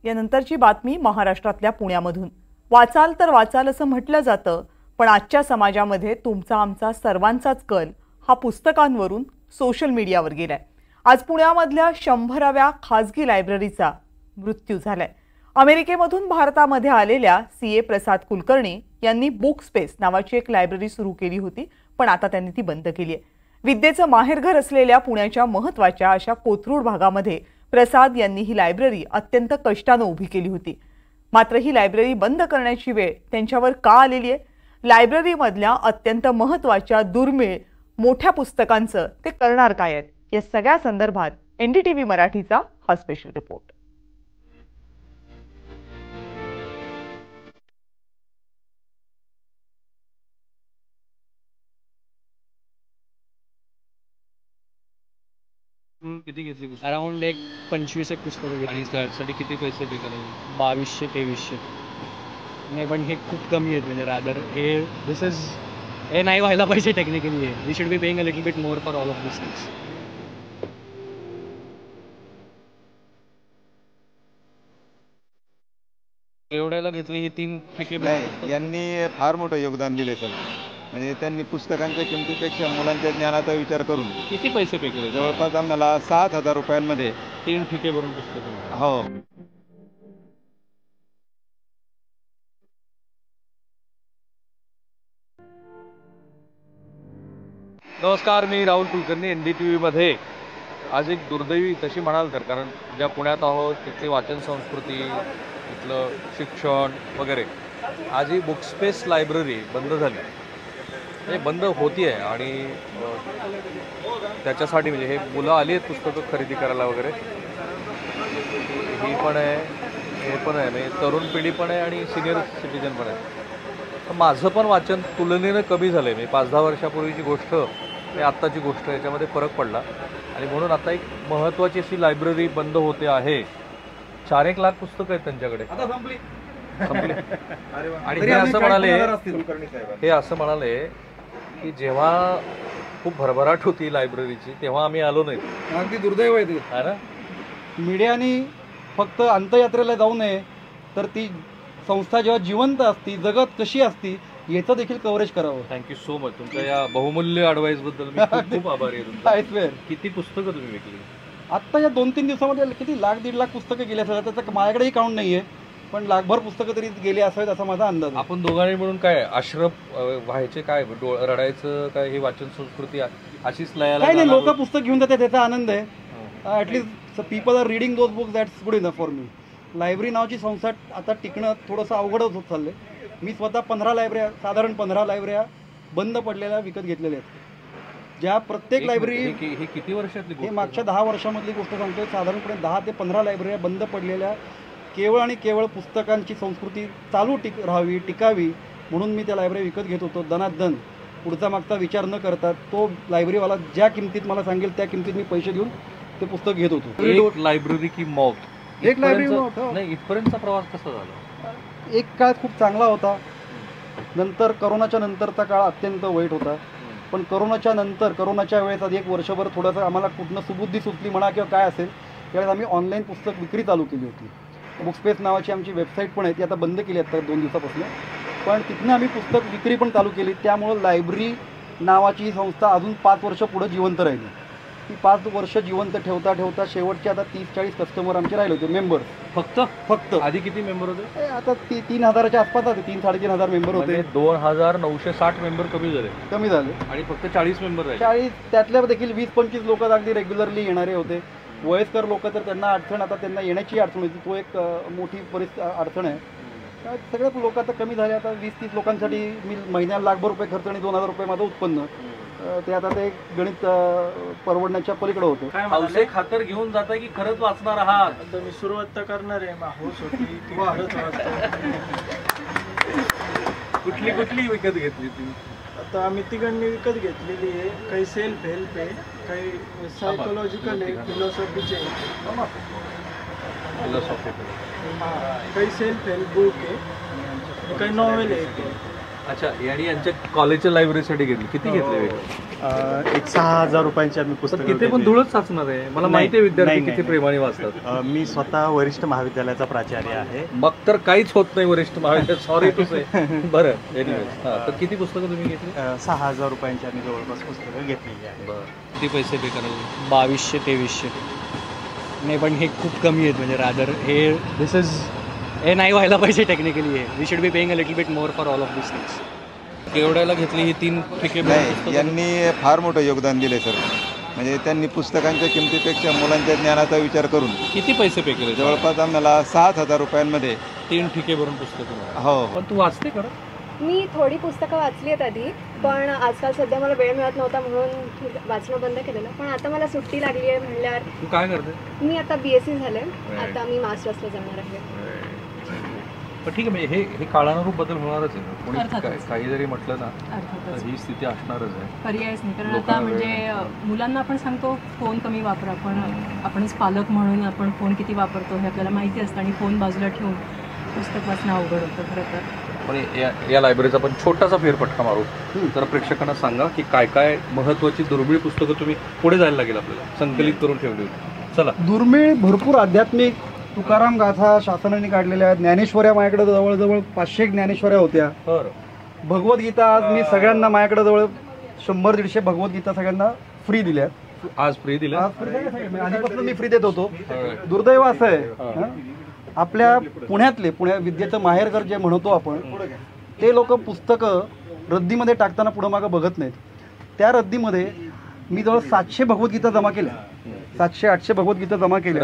यानंतरची बातमी महाराष्ट्रातल्या पुण्यामधून. वाचाल तर वाचाल असं म्हटलं जातं, पण आजच्या समाजामध्ये तुमचा आमचा सर्वांचाच कल हा पुस्तकांवरून सोशल मीडियावर गेलाय. आज पुण्यामधल्या 100व्या खासगी लायब्ररीचा मृत्यू झालाय. अमेरिकेमधून भारतामध्ये आलेल्या CA प्रसाद कुलकर्णी यांनी बुक स्पेस नावाची एक लायब्ररी सुरू केली होती, पण आता त्यांनी ती बंद केली आहे. विद्येचं माहेरघर असलेल्या पुण्याच्या महत्त्वाच्या अशा कोथरूड भागामध्ये प्रसाद यांनी ही लायब्ररी अत्यंत कष्टाने उभी केली होती. मात्र ही लायब्ररी बंद करण्याची वेळ त्यांच्यावर का आलेली आहे? लायब्ररीमधल्या अत्यंत महत्त्वाच्या दुर्मिळ मोठ्या पुस्तकांचं ते करणार काय आहेत, या सगळ्या संदर्भात NDTV मराठीचा हा स्पेशल रिपोर्ट. किती घेतली पुस्तकं? अराउंड एक 25 एक पुस्तकं घेतली. आणि त्यासाठी किती पैसे पे करायचे? 2200-2300. नाही, पण हे खूप कमी आहेत. म्हणजे रादर हे नाही व्हायला पाहिजे technically. We should be paying a little bit more for all of this things. एवढ्याला घेतली ही 3 पिके? नाही, यांनी फार मोठं योगदान दिले सर. म्हणजे त्यांनी पुस्तकांच्या किमतीपेक्षा मुलांच्या ज्ञानाचा विचार करून किती पैसे पे केले? जवळपास आम्हाला 7,000 रुपयांमध्ये 3 ठिके भरून पुस्तकं. हो. नमस्कार, मी राहुल कुलकर्णी NDTV मध्ये. आज एक दुर्दैवी तशी म्हणाल तर, कारण ज्या पुण्यात आहोत तिथली वाचन संस्कृती, तिथलं शिक्षण वगैरे, आज ही बुकस्पेस लायब्ररी बंद झाली. हे बंद होती आहे आणि त्याच्यासाठी म्हणजे हे मुलं आली आहेत पुस्तकं खरेदी करायला वगैरे, ही पण आहे, हे पण आहे, म्हणजे तरुण पिढी पण आहे आणि सिनियर सिटीजन पण आहे. माझं पण वाचन तुलनेनं कमी झालं आहे. म्हणजे 5-10 वर्षापूर्वीची गोष्ट आणि आत्ताची गोष्ट याच्यामध्ये फरक पडला आणि म्हणून आता एक महत्त्वाची अशी लायब्ररी बंद होते आहे. 4-1 लाख पुस्तकं आहेत त्यांच्याकडे. संपली. आणि हे असं म्हणाले की जेव्हा खूप भरभराट होती लायब्ररीची तेव्हा आम्ही आलो नाही. अगदी दुर्दैव आहे ते. है ना? मीडियाने फक्त अंत्ययात्रेला जाऊ नये, तर ती संस्था जेव्हा जिवंत असती, जगत कशी असती याचं देखील कव्हरेज करावं. Thank you so much. तुमच्या या बहुमूल्य ॲडवाईस बद्दल मी खूप खूप आभारी आहे तुमचा. I swear. किती पुस्तकं तुम्ही विकली आत्ता या 2-3 दिवसामध्ये? किती 1-1.5 लाख पुस्तकं गेले असतात. त्याचं माझ्याकडेही काउंट नाही आहे, पण लाखभर पुस्तकं तरी गेली असावीत असा माझा अंदाज. आपण दोघांनी म्हणून काय आश्रम व्हायचे, काय रडायचं काय, ही वाचन संस्कृती अशीच लयाला काय नाही, लोक पुस्तक घेऊन जातात त्याचा आनंद आहे. At least people are reading those books, that's good enough for me. Library नावाची संस्था आता टिकणं थोडंसं अवघडच होत चाललं आहे. मी स्वतः 15 लायब्रऱ्या बंद पडलेल्या विकत घेतलेल्या आहेत. ज्या प्रत्येक लायब्ररी ही किती वर्षातली? हे मागच्या 10 वर्षामधली गोष्ट सांगतोय. साधारणपणे 10 ते 15 लायब्रऱ्या बंद पडलेल्या, केवळ आणि केवळ पुस्तकांची संस्कृती चालू राहावी, टिकावी म्हणून मी त्या लायब्ररी विकत घेत होतो दनादन, पुढचा मागचा विचार न करता. तो लायब्ररीवाला ज्या किमतीत मला सांगेल त्या किमतीत मी पैसे देऊन ते पुस्तक घेत होतो. एक लायब्ररी की मॉक? एक लायब्ररी नाही, इथपर्यंतचा प्रवास कसा झाला? एक काळ खूप चांगला होता, नंतर करोनाच्या नंतरचा काळ अत्यंत वाईट होता. पण करोनाच्या वेळेस आधी 1 वर्षभर थोडंसं आम्हाला कुठनं सुबुद्धी सुचली म्हणा किंवा काय असेल, त्यावेळेस आम्ही ऑनलाईन पुस्तक विक्री चालू केली होती. बुकस्पेस नावाची आमची वेबसाईट पण आहे, ती आता बंद केली आता 2 दिवसापासून. पण तिथनं आम्ही पुस्तक विक्री पण चालू केली. त्यामुळं लायब्ररी नावाची ही संस्था अजून 5 वर्ष पुढे जिवंत राहिली. ती 5 वर्ष जिवंत ठेवता ठेवता शेवटचे आता 30-40 कस्टमर आमचे राहिले होते, मेंबर. फक्त आधी किती मेंबर होते? आता 3,000च्या आसपास होते, 3-3,500 मेंबर होते. 2,960 मेंबर कमी झाले आणि फक्त 40 मेंबर राहिले. 40, त्यातल्या देखील 20-25 लोक अगदी रेग्युलरली येणारे होते. वयस्कर लोक तर त्यांना अडचण, आता त्यांना येण्याची अडचण होती, तो एक मोठी अडचण आहे. सगळे लोक आता कमी झाले. आता 20-30 लोकांसाठी मी महिन्याला लाखभर रुपये खर्च आणि 2,000 रुपये माझं उत्पन्न, ते आता ते गणित परवडण्याच्या पलीकडे होतं. हौसे खातर घेऊन जाता की खरंच वाचणार आहात? तर मी सुरुवात तर करणार आहे, हौस होती की खरंच वाचतो. कुठली विकत घेतली तुम्ही? आता आम्ही तिघांनी विकत घेतलेली आहे. काही सेल्फ हेल्प आहे, काही सायकोलॉजिकल आहे, फिलॉसॉफीचे आहे, फिलॉसॉफिकल, काही सेल्फ हेल्प बुक आहे, काही नॉवेल आहे. अच्छा, आणि यांच्या कॉलेजच्या लायब्ररीसाठी घेतली, किती घेतले वेगळे? एक 6,000 रुपयांची आम्ही तर पुस्तकं तिथे पण घेतली. धूळच साचणार आहे. मला नाही, माहिती आहे विद्यार्थी नाही, किती नाही. प्रेमाने वाचतात. मी स्वतः वरिष्ठ महाविद्यालयाचा प्राचार्य आहे. मग तर काहीच होत नाही वरिष्ठ महाविद्यालय. सॉरी टू से. बरं, एनिवेज. हां, तर किती पुस्तकं तुम्ही घेतली? 6,000 रुपयांची आम्ही जवळपास पुस्तकं घेतलेली आहे. बरं, किती पैसे पे करायला? 2200-2300. नाही पण हे खूप कमी आहेत म्हणजे रादर हे नाही व्हायला पाहिजे टेक्निकली. हे we should be paying a little bit more for all of this things. केवढ्याला घेतली ही 3 ठिके? नाही, यांनी फार मोठं योगदान दिले सर. म्हणजे त्यांनी पुस्तकांच्या किमतीपेक्षा मुलांच्या ज्ञानाचा विचार करून किती पैसे पे केले? जवळपास आम्हाला 7,000 रुपयांमध्ये 3 ठिके भरून पुस्तकं. हो. पण तू वाचते का? मी थोडी पुस्तकं वाचली आहेत आधी, पण आजकाल सध्या मला वेळ मिळत नव्हता म्हणून वाचणं बंद केलेलं. पण आता मला सुट्टी लागली आहे म्हणल्यावर तू काय करते? मी आता BSc झाले, आता मी मास्टर्सला जाणार आहे. पण ठीक आहे, म्हणजे हे काळानुरूप बदल होणारच आहे. कोणी काही जरी म्हटलं ना तर ही स्थिती असणारच आहे. पर्यायच नाही. कारण आता म्हणजे मुलांना आपण सांगतो फोन कमी वापरा, पण आपणच पालक म्हणून आपण फोन किती वापरतो हे आपल्याला माहिती असतं, आणि फोन बाजूला ठेवून पुस्तक वाचणं अवघड होतं खरं तर. पण या लायब्ररीचा पण छोटासा फेरफटका मारू तर प्रेक्षकांना सांगा की काय काय महत्त्वाची दुर्मिळ पुस्तकं तुम्ही पुढे जायला लागेल आपल्याला संकलित करून ठेवली होती. चला. दुर्मिळ भरपूर आध्यात्मिक तुकाराम गाथा शासनाने काढलेल्या आहेत. ज्ञानेश्वऱ्या माझ्याकडे जवळजवळ 500 ज्ञानेश्वऱ्या होत्या. भगवद्गीता आज मी सगळ्यांना माझ्याकडे जवळ 100-150 भगवद्गीता सगळ्यांना फ्री दिल्या. आज फ्री दिल्या? आधीपासून मी फ्री देत होतो. दुर्दैव असं आहे आपल्या पुण्या विद्येचं माहेरघर जे म्हणतो आपण, ते लोक पुस्तकं रद्दीमध्ये टाकताना पुढं मागं बघत नाहीत. त्या रद्दीमध्ये मी जवळ 700 भगवद्गीता जमा केल्या. 700-800 भगवद्गीता जमा केल्या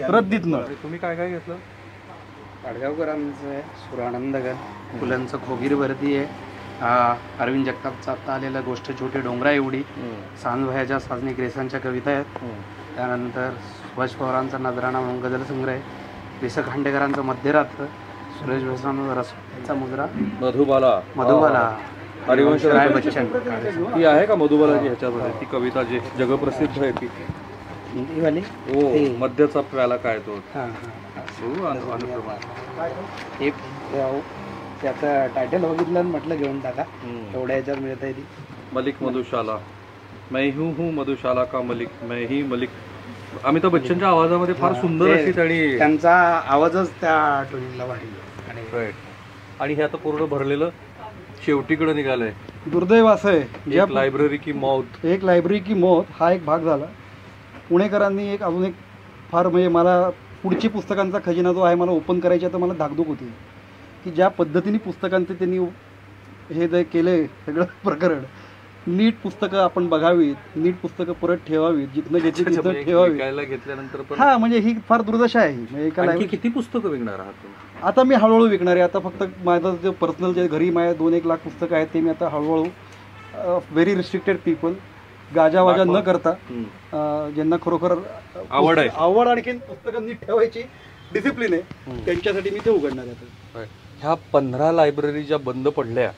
रद्दीतनं. तुम्ही काय काय घेतलं? पाडगावकरांचं आहे सुरानंदगण, फुलांचं खोगीरवरती आहे, अरविंद जगतापचं आत्ता आलेलं गोष्ट छोटी डोंगरा एवढी, सांजभयाच्या साजनी ग्रेसांच्या कविता आहेत, त्यानंतर सुभाष पवारांचा नजराणा म्हणून गझल संग्रह आहे, वि स खांडेकरांचं मध्यरात्र, सुरेश भोसरांचा रसचा मुद्रा, मधुबाला हरिवंश राय बच्चन. ती आहे का मधुबालाची ह्याच्यामध्ये ती कविता जी जगप्रसिद्ध आहे ती? वाली हो, मध्यचा प्याला काय तो. एक त्याचं टायटल बघितलं म्हटलं घेऊन टाका, एवढ्या ह्याच्यावर मिळत आहे ती. मलिक मधुशाला, मैं हूँ मधुशाला का मलिक, मैं ही मलिक. अमिताभ बच्चनच्या आवाजामध्ये फार सुंदर अशी त्यांचा आवाजच त्या टोनीला भारी. आणि हे आता पूर्ण भरलेलं शेवटीकडे निघालंय. दुर्दैव असं आहे एक लायब्ररी की मौत हा एक भाग झाला. पुणेकरांनी अजून एक फार म्हणजे मला पुढची पुस्तकांचा खजिना जो आहे मला ओपन करायचा, तर मला धाकधूक होती की ज्या पद्धतीने पुस्तकांचे त्यांनी हे जे केले सगळं प्रकरण, नीट पुस्तकं आपण बघावीत, नीट पुस्तकं परत ठेवावीत, जिथनं घेतली तिथं ठेवावी. हा म्हणजे ही फार दुर्दशा आहे. म्हणजे किती पुस्तकं विकणार आहात? आता मी हळूहळू विकणार आहे. आता फक्त माझं जे पर्सनल जे घरी माझ्या 2-1 लाख पुस्तकं आहेत ते मी आता हळूहळू व्हेरी रिस्ट्रिक्टेड पीपल, गाजावाजा न करता, ज्यांना खरोखर आवड आणखीन पुस्तकं नीट ठेवायची डिसिप्लिन आहे, त्यांच्यासाठी मी ते उघडणार आहे. ह्या 15 लायब्ररी ज्या बंद पडल्या,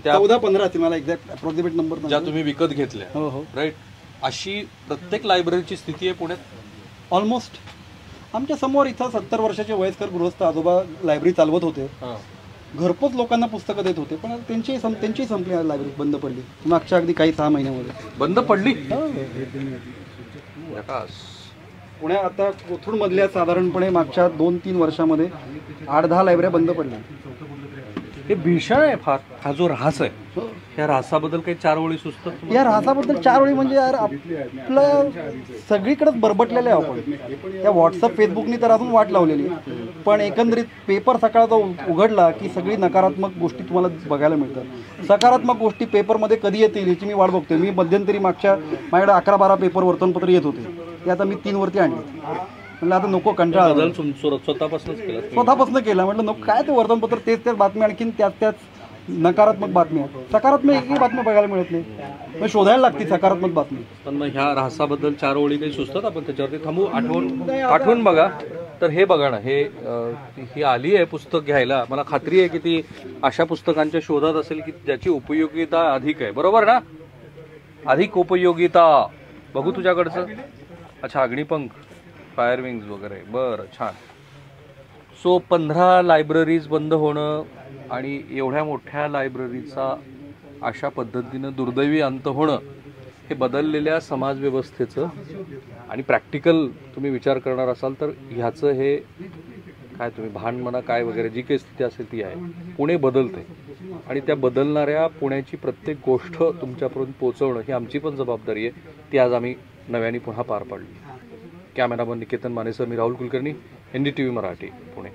14-15 असतील, मला एक्झॅक्ट अप्रॉक्सिमेट नंबर, ज्या तुम्ही विकत घेतल्या, हो राईट, अशी प्रत्येक लायब्ररीची स्थिती आहे पुण्यात? ऑलमोस्ट. आमच्या समोर इथं 70 वर्षाचे वयस्कर गृहस्थ आजोबा लायब्ररी चालवत होते, घरपोच लोकांना पुस्तकं देत होते, पण त्यांची संपली लायब्ररी, बंद पडली मागच्या अगदी काही 6 महिन्यामध्ये बंद पडली. पुण्यात आता कोथरूड मधल्या साधारणपणे मागच्या 2-3 वर्षामध्ये 8-10 लायब्रऱ्या बंद पडल्या. हे भीषण आहे फार. हा जो ऱ्हास आहे, या ऱ्हासाबद्दल काही 4 ओळी सुचतात? या ऱ्हासाबद्दल 4 ओळी म्हणजे यार आपलं सगळीकडेच बरबटलेलं आहे आपण. त्या व्हॉट्सअप फेसबुकनी तर अजून वाट लावलेली, पण एकंदरीत पेपर सकाळचा उघडला की सगळी नकारात्मक गोष्टी तुम्हाला बघायला मिळतात. सकारात्मक गोष्टी पेपरमध्ये कधी येतील याची मी वाट बघतोय. मी मध्यंतरी माझ्याकडे 11-12 पेपर वर्तमानपत्र येत होते, ते आता मी 3 वरती आणले. म्हटलं आता नको, कंटाळा स्वतःपासून केला. म्हटलं नको, काय ते वर्तमानपत्र तेच बातम्या, आणखीन त्याच नकारात्मक बातम्या, सकारात्मक एकही बातम्या बघायला मिळत नाही. मग शोधायला लागते सकारात्मक बातमी. पण मग ह्या ऱ्हासाबद्दल 4 ओळी काही सुचतात? आपण त्याच्यावरती थांबू, आठवून बघा. तर हे बघा ना, ही आली आहे पुस्तक घ्यायला. मला खात्री आहे की ती अशा पुस्तकांच्या शोधात असेल की ज्याची उपयोगिता अधिक आहे, बरोबर ना? अधिक उपयोगिता. बघू तुझ्याकडचं. अच्छा, अग्निपंख, फायर विंग्स वगैरे, बरं, छान. सो 15 लायब्ररीज बंद होणं आणि एवढ्या मोठ्या लायब्ररीचा अशा पद्धतीनं दुर्दैवी अंत होणं हे बदललेल्या समाजव्यवस्थेचं आणि प्रॅक्टिकल तुम्ही विचार करणार असाल तर ह्याचं हे काय तुम्ही भान म्हणा काय वगैरे जी काही स्थिती असेल ती आहे. पुणे बदलते आणि त्या बदलणाऱ्या पुण्याची प्रत्येक गोष्ट तुमच्यापर्यंत पोहोचवणं ही आमची पण जबाबदारी आहे. ती आज आम्ही नव्याने पुन्हा पार पाडली. कॅमेरामन निकेतन मानेसर, मी राहुल कुलकर्णी, NDTV मराठी, पुणे.